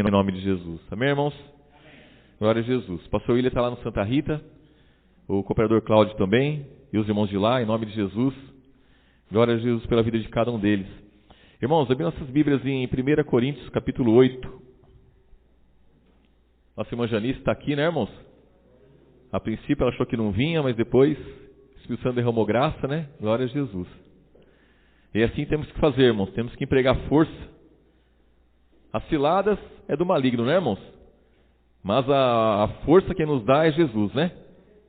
Em nome de Jesus. Amém, irmãos? Amém. Glória a Jesus. O pastor William está lá no Santa Rita, o cooperador Cláudio também, e os irmãos de lá, em nome de Jesus. Glória a Jesus pela vida de cada um deles. Irmãos, abri nossas Bíblias em 1 Coríntios, capítulo 8. Nossa irmã Janice está aqui, né, irmãos? A princípio ela achou que não vinha, mas depois o Espírito Santo derramou graça, né? Glória a Jesus. E assim temos que fazer, irmãos. Temos que empregar força. As ciladas é do maligno, né, irmãos? Mas a força que nos dá é Jesus, né?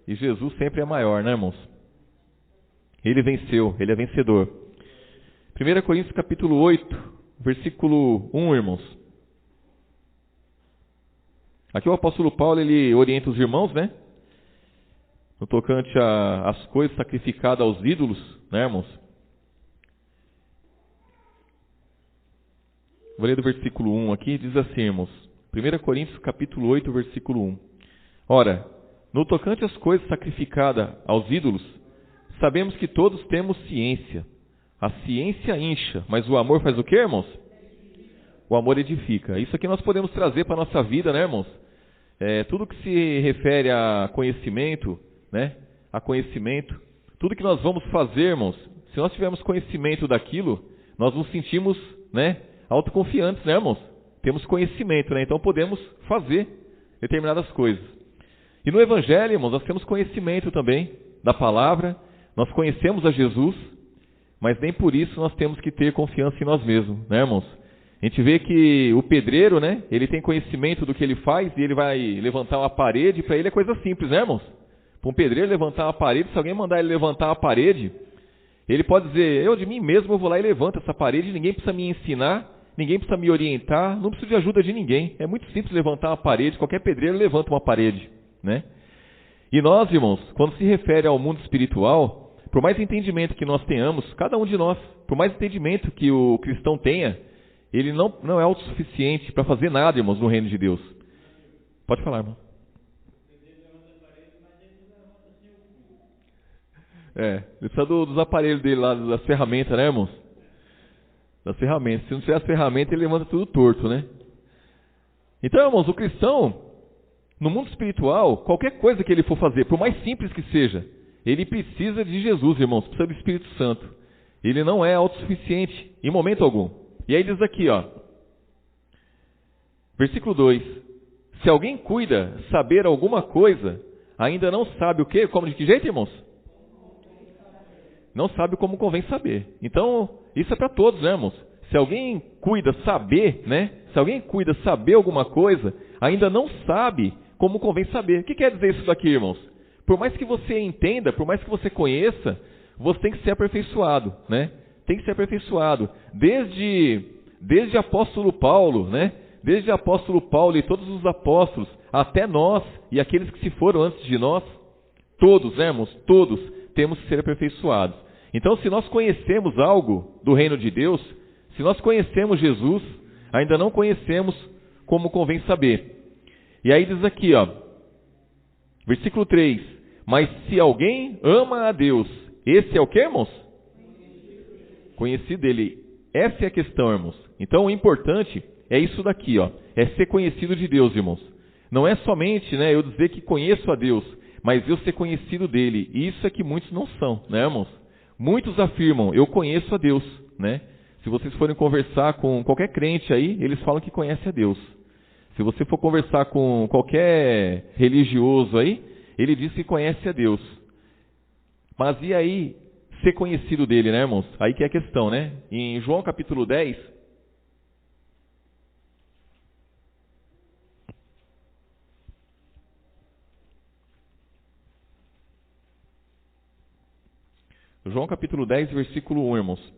E Jesus sempre é maior, né, irmãos? Ele venceu, ele é vencedor. 1 Coríntios capítulo 8, versículo 1, irmãos. Aqui o apóstolo Paulo, ele orienta os irmãos, né? No tocante às coisas sacrificadas aos ídolos, né, irmãos? Vou ler do versículo 1 aqui, diz assim, irmãos. 1 Coríntios capítulo 8, versículo 1. Ora, no tocante às coisas sacrificadas aos ídolos, sabemos que todos temos ciência. A ciência incha, mas o amor faz o quê, irmãos? O amor edifica. Isso aqui nós podemos trazer para a nossa vida, né, irmãos? Tudo que se refere a conhecimento, né? A conhecimento. Tudo que nós vamos fazer, irmãos, se nós tivermos conhecimento daquilo, nós nos sentimos, né? Autoconfiantes, né, irmãos? Temos conhecimento, né? Então podemos fazer determinadas coisas. E no Evangelho, irmãos, nós temos conhecimento também da palavra, nós conhecemos a Jesus, mas nem por isso nós temos que ter confiança em nós mesmos, né, irmãos? A gente vê que o pedreiro, né, ele tem conhecimento do que ele faz e ele vai levantar uma parede, para ele é coisa simples, né, irmãos? Para um pedreiro levantar uma parede, se alguém mandar ele levantar uma parede, ele pode dizer, eu de mim mesmo eu vou lá e levanto essa parede, ninguém precisa me ensinar, ninguém precisa me orientar, não preciso de ajuda de ninguém. É muito simples levantar uma parede, qualquer pedreiro levanta uma parede, né? E nós, irmãos, quando se refere ao mundo espiritual, por mais entendimento que nós tenhamos, cada um de nós, por mais entendimento que o cristão tenha, ele não é autossuficiente para fazer nada, irmãos, no reino de Deus. Pode falar, irmão. Ele precisa dos aparelhos dele lá, das ferramentas, né, irmãos? Das ferramentas. Se não tiver as ferramentas, ele levanta tudo torto, né? Então, irmãos, o cristão, no mundo espiritual, qualquer coisa que ele for fazer, por mais simples que seja, ele precisa de Jesus, irmãos, precisa do Espírito Santo. Ele não é autossuficiente, em momento algum. E aí diz aqui, ó, versículo 2, se alguém cuida saber alguma coisa, ainda não sabe o quê? Como de que jeito, irmãos? Não sabe como convém saber. Então, isso é para todos, né, irmãos? Se alguém cuida saber, né? Se alguém cuida saber alguma coisa, ainda não sabe como convém saber. O que quer dizer isso daqui, irmãos? Por mais que você entenda, por mais que você conheça, você tem que ser aperfeiçoado, né? Tem que ser aperfeiçoado. Desde apóstolo Paulo, né? Desde apóstolo Paulo e todos os apóstolos, até nós e aqueles que se foram antes de nós, todos, né, irmãos? Todos temos que ser aperfeiçoados. Então, se nós conhecemos algo do reino de Deus, se nós conhecemos Jesus, ainda não conhecemos como convém saber. E aí diz aqui, ó, versículo 3, mas se alguém ama a Deus, esse é o que, irmãos? Conhecido dele. Essa é a questão, irmãos. Então, o importante é isso daqui, ó, é ser conhecido de Deus, irmãos. Não é somente, né, eu dizer que conheço a Deus, mas eu ser conhecido dele. Isso é que muitos não são, né, irmãos? Muitos afirmam, eu conheço a Deus, né? Se vocês forem conversar com qualquer crente aí, eles falam que conhece a Deus. Se você for conversar com qualquer religioso aí, ele diz que conhece a Deus. Mas e aí, ser conhecido dele, né, irmãos? Aí que é a questão, né? Em João capítulo 10... João capítulo 10, versículo 1, irmãos.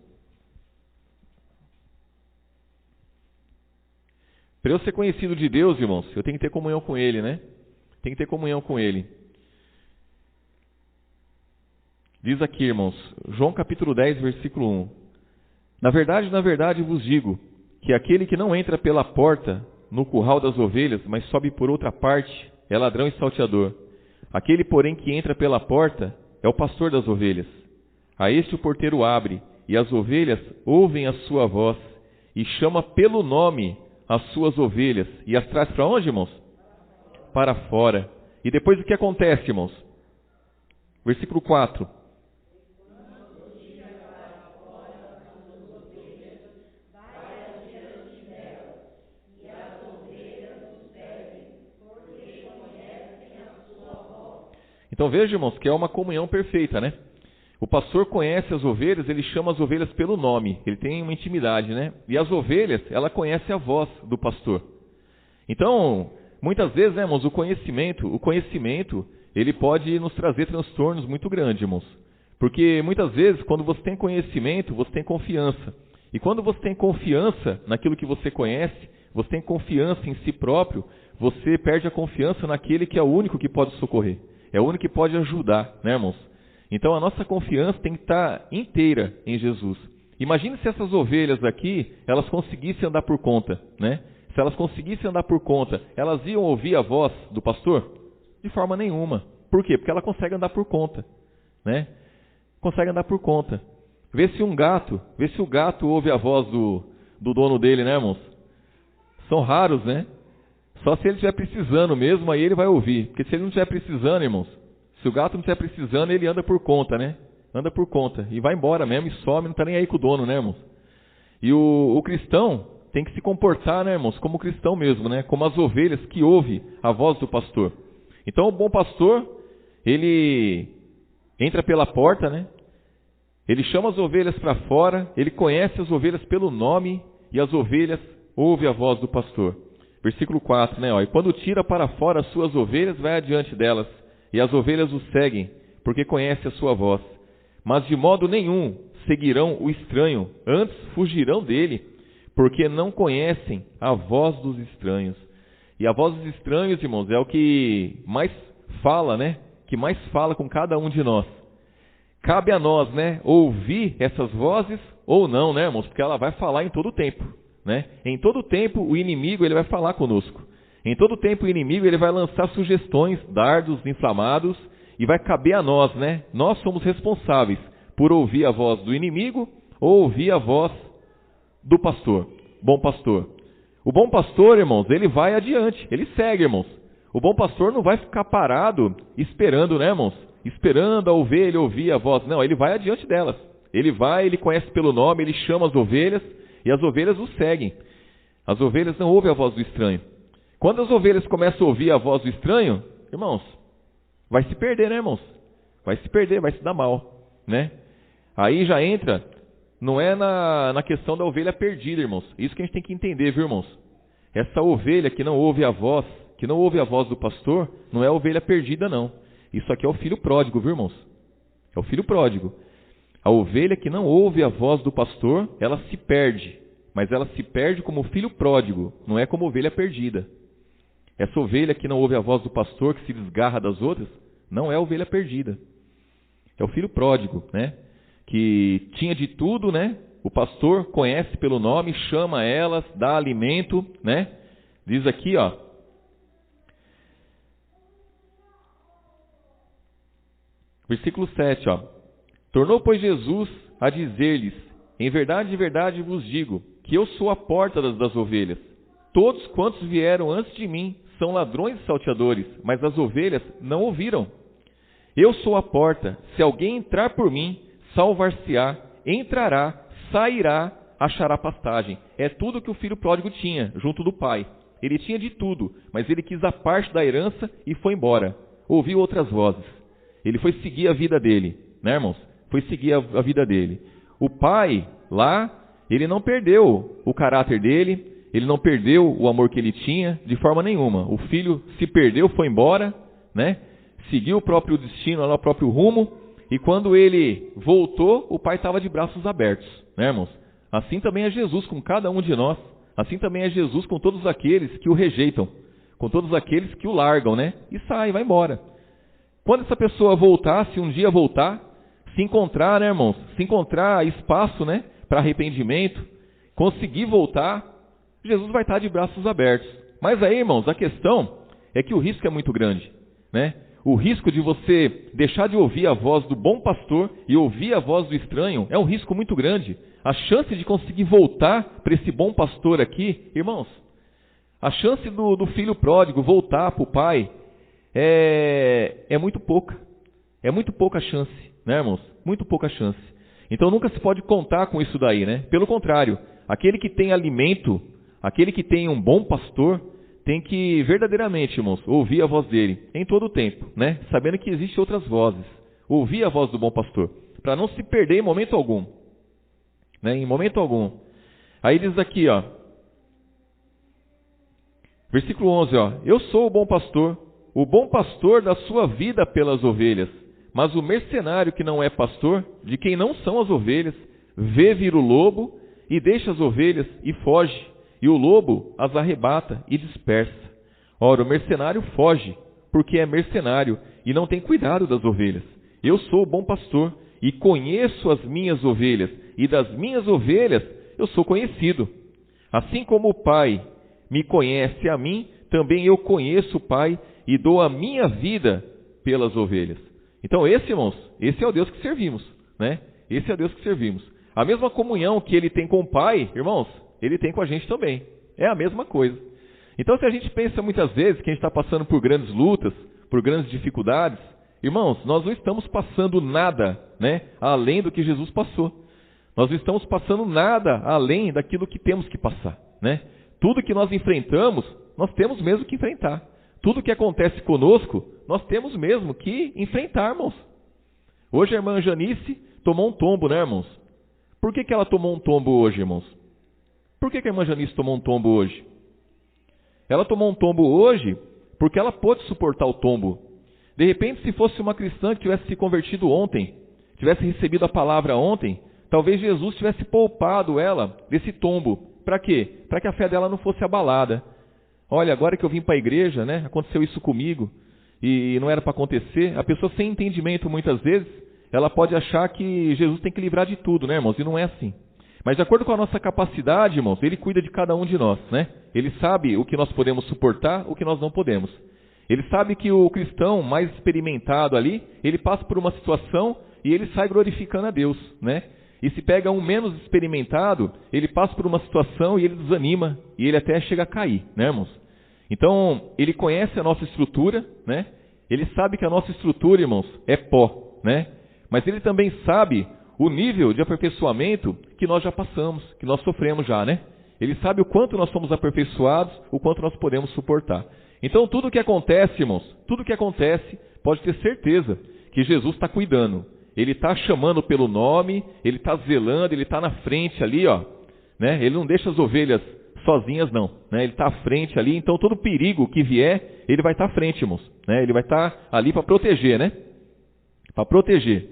Para eu ser conhecido de Deus, irmãos, eu tenho que ter comunhão com Ele, né? Tem que ter comunhão com Ele. Diz aqui, irmãos, João capítulo 10, versículo 1. Na verdade vos digo, que aquele que não entra pela porta no curral das ovelhas, mas sobe por outra parte, é ladrão e salteador. Aquele, porém, que entra pela porta, é o pastor das ovelhas. A este o porteiro abre, e as ovelhas ouvem a sua voz, e chama pelo nome as suas ovelhas e as traz para onde, irmãos? Para fora. E depois o que acontece, irmãos? Versículo 4. Então veja, irmãos, que é uma comunhão perfeita, né? O pastor conhece as ovelhas, ele chama as ovelhas pelo nome, ele tem uma intimidade, né? E as ovelhas, ela conhece a voz do pastor. Então, muitas vezes, né, irmãos, o conhecimento, ele pode nos trazer transtornos muito grandes, irmãos. Porque muitas vezes, quando você tem conhecimento, você tem confiança. E quando você tem confiança naquilo que você conhece, você tem confiança em si próprio, você perde a confiança naquele que é o único que pode socorrer. É o único que pode ajudar, né, irmãos? Então a nossa confiança tem que estar inteira em Jesus. Imagine se essas ovelhas aqui, elas conseguissem andar por conta, né? Se elas conseguissem andar por conta, elas iam ouvir a voz do pastor? De forma nenhuma. Por quê? Porque ela consegue andar por conta, né? Consegue andar por conta. Vê se o gato ouve a voz do dono dele, né, irmãos? São raros, né? Só se ele estiver precisando mesmo, aí ele vai ouvir. Porque se ele não estiver precisando, irmãos, se o gato não estiver precisando, ele anda por conta, né? Anda por conta. E vai embora mesmo, e some, não está nem aí com o dono, né, irmãos? E o cristão tem que se comportar, né, irmãos, como cristão mesmo, né? Como as ovelhas que ouvem a voz do pastor. Então o bom pastor, ele entra pela porta, né? Ele chama as ovelhas para fora, ele conhece as ovelhas pelo nome, e as ovelhas ouvem a voz do pastor. Versículo 4, né? E quando tira para fora as suas ovelhas, vai adiante delas, e as ovelhas o seguem, porque conhece a sua voz. Mas de modo nenhum seguirão o estranho, antes fugirão dele, porque não conhecem a voz dos estranhos. E a voz dos estranhos, irmãos, é o que mais fala, né? Que mais fala com cada um de nós. Cabe a nós, né? Ouvir essas vozes ou não, né, irmãos? Porque ela vai falar em todo o tempo. Né? Em todo tempo o inimigo ele vai falar conosco. Em todo tempo o inimigo ele vai lançar sugestões, dardos inflamados, e vai caber a nós, né? Nós somos responsáveis por ouvir a voz do inimigo ou ouvir a voz do pastor, bom pastor. O bom pastor, irmãos, ele vai adiante, ele segue, irmãos. O bom pastor não vai ficar parado esperando, né, irmãos? Esperando a ovelha ouvir a voz. Não, ele vai adiante delas. Ele conhece pelo nome, ele chama as ovelhas, e as ovelhas o seguem. As ovelhas não ouvem a voz do estranho. Quando as ovelhas começam a ouvir a voz do estranho, irmãos, vai se perder, né, irmãos? Vai se perder, vai se dar mal, né? Aí já entra, não é na questão da ovelha perdida, irmãos. Isso que a gente tem que entender, viu, irmãos? Essa ovelha que não ouve a voz do pastor, não é a ovelha perdida, não. Isso aqui é o filho pródigo, viu, irmãos? É o filho pródigo. A ovelha que não ouve a voz do pastor, ela se perde. Mas ela se perde como filho pródigo, não é como ovelha perdida. Essa ovelha que não ouve a voz do pastor, que se desgarra das outras, não é a ovelha perdida. É o filho pródigo, né? Que tinha de tudo, né? O pastor conhece pelo nome, chama elas, dá alimento, né? Diz aqui, ó. Versículo 7, ó. Tornou, pois, Jesus a dizer-lhes: em verdade vos digo, que eu sou a porta das ovelhas. Todos quantos vieram antes de mim são ladrões e salteadores, mas as ovelhas não ouviram. Eu sou a porta, se alguém entrar por mim, salvar-se-á, entrará, sairá, achará pastagem. É tudo que o filho pródigo tinha, junto do pai. Ele tinha de tudo, mas ele quis a parte da herança e foi embora. Ouviu outras vozes. Ele foi seguir a vida dele, né, irmãos? Foi seguir a vida dele. O pai, lá, ele não perdeu o caráter dele, ele não perdeu o amor que ele tinha, de forma nenhuma. O filho se perdeu, foi embora, né? Seguiu o próprio destino, o próprio rumo, e quando ele voltou, o pai estava de braços abertos, né, irmãos? Assim também é Jesus com cada um de nós, assim também é Jesus com todos aqueles que o rejeitam, com todos aqueles que o largam, né? E sai, vai embora. Quando essa pessoa voltar, se um dia voltar, se encontrar, né, irmãos? Se encontrar espaço, né, para arrependimento, conseguir voltar, Jesus vai estar de braços abertos. Mas aí, irmãos, a questão é que o risco é muito grande, né? O risco de você deixar de ouvir a voz do bom pastor e ouvir a voz do estranho é um risco muito grande. A chance de conseguir voltar para esse bom pastor aqui, irmãos, A chance do filho pródigo voltar para o pai é muito pouca. É muito pouca chance, né, irmãos? Muito pouca chance. Então nunca se pode contar com isso daí, né? Pelo contrário, aquele que tem alimento, aquele que tem um bom pastor, tem que verdadeiramente, irmãos, ouvir a voz dele em todo o tempo, né? Sabendo que existem outras vozes. Ouvir a voz do bom pastor, para não se perder em momento algum, né? Em momento algum. Aí diz aqui, ó, versículo 11, ó, eu sou o bom pastor da sua vida pelas ovelhas, mas o mercenário que não é pastor, de quem não são as ovelhas, vê vir o lobo e deixa as ovelhas e foge, e o lobo as arrebata e dispersa. Ora, o mercenário foge, porque é mercenário e não tem cuidado das ovelhas. Eu sou o bom pastor e conheço as minhas ovelhas, e das minhas ovelhas eu sou conhecido. Assim como o Pai me conhece a mim, também eu conheço o Pai e dou a minha vida pelas ovelhas. Então esse, irmãos, esse é o Deus que servimos, né? Esse é o Deus que servimos. A mesma comunhão que ele tem com o Pai, irmãos, ele tem com a gente também. É a mesma coisa. Então se a gente pensa muitas vezes que a gente está passando por grandes lutas, por grandes dificuldades, irmãos, nós não estamos passando nada, né, além do que Jesus passou. Nós não estamos passando nada além daquilo que temos que passar, né? Tudo que nós enfrentamos, nós temos mesmo que enfrentar. Tudo que acontece conosco, nós temos mesmo que enfrentar, irmãos. Hoje a irmã Janice tomou um tombo, né, irmãos? Por que ela tomou um tombo hoje, irmãos? Por que a irmã Janice tomou um tombo hoje? Ela tomou um tombo hoje porque ela pôde suportar o tombo. De repente, se fosse uma cristã que tivesse se convertido ontem, tivesse recebido a palavra ontem, talvez Jesus tivesse poupado ela desse tombo. Para quê? Para que a fé dela não fosse abalada. Olha, agora que eu vim para a igreja, né, aconteceu isso comigo e não era para acontecer. A pessoa sem entendimento, muitas vezes, ela pode achar que Jesus tem que livrar de tudo, né, irmãos? E não é assim. Mas de acordo com a nossa capacidade, irmãos, Ele cuida de cada um de nós, né? Ele sabe o que nós podemos suportar, o que nós não podemos. Ele sabe que o cristão mais experimentado ali, ele passa por uma situação e ele sai glorificando a Deus, né? E se pega um menos experimentado, ele passa por uma situação e ele desanima e ele até chega a cair, né, irmãos? Então, ele conhece a nossa estrutura, né? Ele sabe que a nossa estrutura, irmãos, é pó, né? Mas ele também sabe o nível de aperfeiçoamento que nós já passamos, que nós sofremos já, né? Ele sabe o quanto nós somos aperfeiçoados, o quanto nós podemos suportar. Então, tudo que acontece, irmãos, tudo que acontece, pode ter certeza que Jesus está cuidando. Ele está chamando pelo nome, ele está zelando, ele está na frente ali, ó, né? Ele não deixa as ovelhas sozinhas, não, né? Ele está à frente ali, então todo perigo que vier, ele vai estar à frente, irmãos, né? Ele vai estar ali para proteger, né? Para proteger.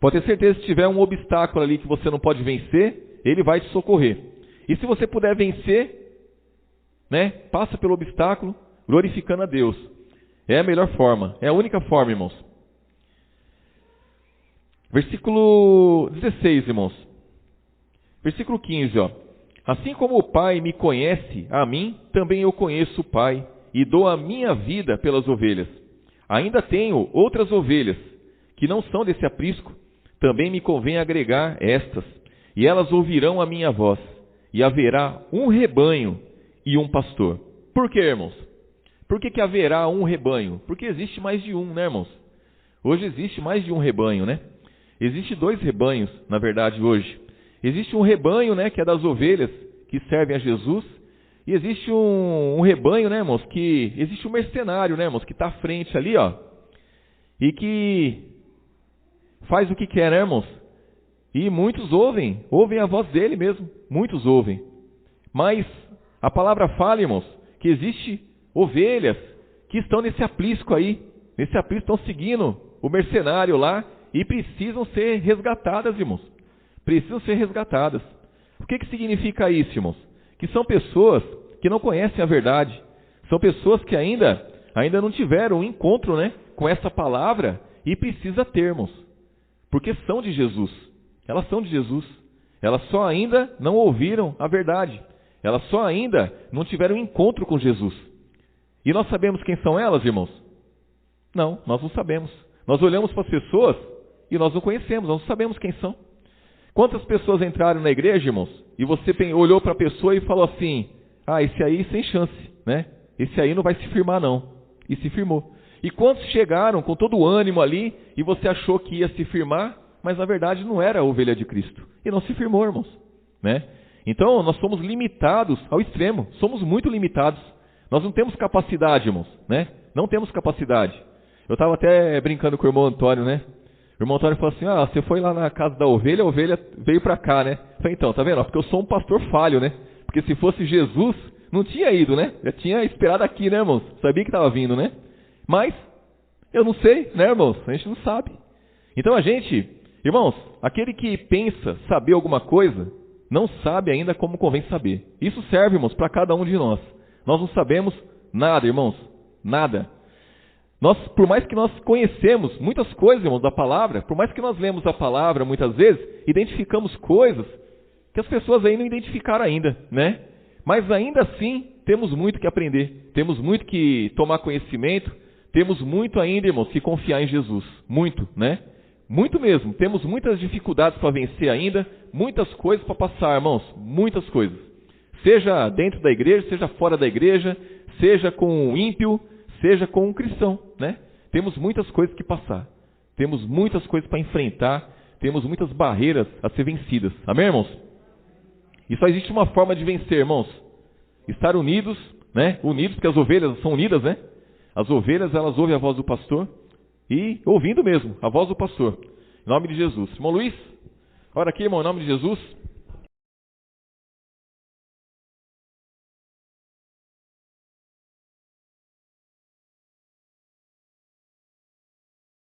Pode ter certeza que se tiver um obstáculo ali que você não pode vencer, ele vai te socorrer. E se você puder vencer, né? Passa pelo obstáculo, glorificando a Deus. É a melhor forma, é a única forma, irmãos. Versículo 16, irmãos. Versículo 15, ó. Assim como o Pai me conhece a mim, também eu conheço o Pai, e dou a minha vida pelas ovelhas. Ainda tenho outras ovelhas, que não são desse aprisco, também me convém agregar estas, e elas ouvirão a minha voz, e haverá um rebanho e um pastor. Por quê, irmãos? Por que haverá um rebanho? Porque existe mais de um, né, irmãos? Hoje existe mais de um rebanho, né? Existem 2 rebanhos, na verdade, hoje. Existe um rebanho, né, que é das ovelhas que servem a Jesus. E existe um rebanho, né, irmãos, que existe um mercenário, né, irmãos, que está à frente ali, ó. E que faz o que quer, né, irmãos? E muitos ouvem a voz dele mesmo. Muitos ouvem. Mas a palavra fala, irmãos, que existe ovelhas que estão nesse aprisco aí. Nesse aprisco estão seguindo o mercenário lá. E precisam ser resgatadas, irmãos. Precisam ser resgatadas. O que significa isso, irmãos? Que são pessoas que não conhecem a verdade. São pessoas que ainda não tiveram um encontro, né, com essa palavra e precisa ter, irmãos. Porque são de Jesus. Elas são de Jesus. Elas só ainda não ouviram a verdade. Elas só ainda não tiveram um encontro com Jesus. E nós sabemos quem são elas, irmãos? Não, nós não sabemos. Nós olhamos para as pessoas e nós não conhecemos, nós não sabemos quem são. Quantas pessoas entraram na igreja, irmãos, e você olhou para a pessoa e falou assim, esse aí sem chance, né? Esse aí não vai se firmar não. E se firmou. E quantos chegaram com todo o ânimo ali e você achou que ia se firmar, mas na verdade não era a ovelha de Cristo. E não se firmou, irmãos, né? Então nós somos limitados ao extremo. Somos muito limitados. Nós não temos capacidade, irmãos, né? Não temos capacidade. Eu estava até brincando com o irmão Antônio, né? O irmão Antônio falou assim, você foi lá na casa da ovelha, a ovelha veio para cá, né? Eu falei, então, tá vendo? Porque eu sou um pastor falho, né? Porque se fosse Jesus, não tinha ido, né? Já tinha esperado aqui, né, irmãos? Sabia que estava vindo, né? Mas, eu não sei, né, irmãos? A gente não sabe. Então a gente, irmãos, aquele que pensa saber alguma coisa, não sabe ainda como convém saber. Isso serve, irmãos, para cada um de nós. Nós não sabemos nada, irmãos. Nada. Nós, por mais que nós conhecemos muitas coisas, irmãos, da palavra, por mais que nós lemos a palavra muitas vezes, identificamos coisas que as pessoas aí não identificaram ainda, né? Mas ainda assim, temos muito que aprender, temos muito que tomar conhecimento, temos muito ainda, irmãos, que confiar em Jesus. Muito, né? Muito mesmo. Temos muitas dificuldades para vencer ainda, muitas coisas para passar, irmãos, muitas coisas. Seja dentro da igreja, seja fora da igreja, seja com um ímpio, seja com um cristão, né? Temos muitas coisas que passar. Temos muitas coisas para enfrentar. Temos muitas barreiras a ser vencidas. Amém, irmãos? E só existe uma forma de vencer, irmãos. Estar unidos, né? Unidos, porque as ovelhas são unidas, né? As ovelhas, elas ouvem a voz do pastor. E ouvindo mesmo, a voz do pastor. Em nome de Jesus. Irmão Luiz, ora aqui, irmão, em nome de Jesus.